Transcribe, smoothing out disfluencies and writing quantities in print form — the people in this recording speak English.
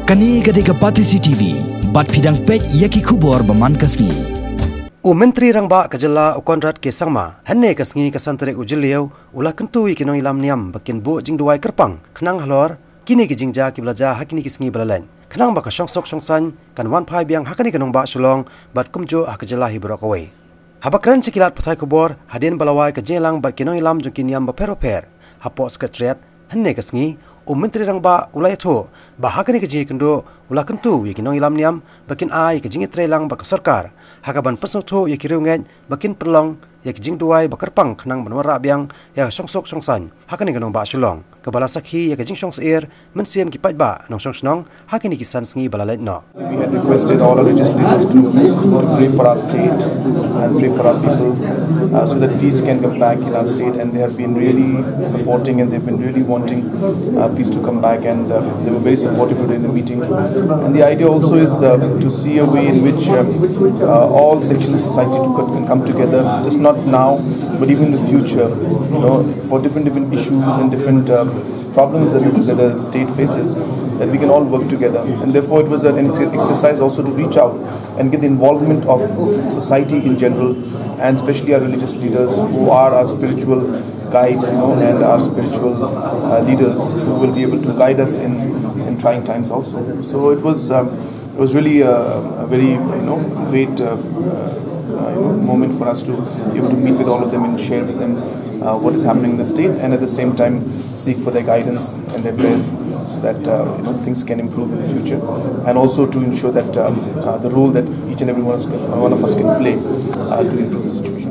Kani gadega Patisi TV, bat pidang pet yaki kubor baman kasngi. Myntri Rangbah ke Jylla ukondrat ke sangma, henne kasngi kasantere ujiliau, ulah kentu iki Nongïalam Niam bakin bu Jingduwai Kerpang, kenang halor, kini ki jingja ki belaja hakini kisngi belalen. Kenang baka syongsok syongsan, kan wan pai biang hakani kenong ba sulong, bat kumjo ke Jylla hibrokawai. Habakran sekilat patai kubor, hadin balawai ke Jylang bat ke Nongïalam jungki Niam baper-baper, hapok sekretariat, henne kasngi, Myntri Rangbah ulai itu, bahakani ke jingi kendo, ulah kentu iki Nongïalam Niam, bakin ai ke jingi trelang baka sorkar, hakaban pesautu iki riunget, bakin perlong, yak Jingduwai bakerpang kenang benwara biang, yak syongsok syongsan, hakani kenong ba sulong, kebala sakhi yak jing syongs air, mensiam ki patba, nong syong hakini kisan sengi balalet no. We had requested all our religious leaders to pray for our state and pray for our people so that peace can come back in our state, and they have been really supporting and they've been really wanting peace to come back, and they were very supportive today in the meeting. And the idea also is to see a way in which all sections of society can come together, just not now but even in the future, for different issues and different problems that the state faces, that we can all work together. And therefore it was an exercise also to reach out and get the involvement of society in general, and especially our religious leaders who are our spiritual guides, and our spiritual leaders who will be able to guide us in trying times also. So it was really a very great moment for us to be able to meet with all of them and share with them what is happening in the state, and at the same time seek for their guidance and their prayers so that things can improve in the future, and also to ensure that the role that each and every one of us can play to improve the situation.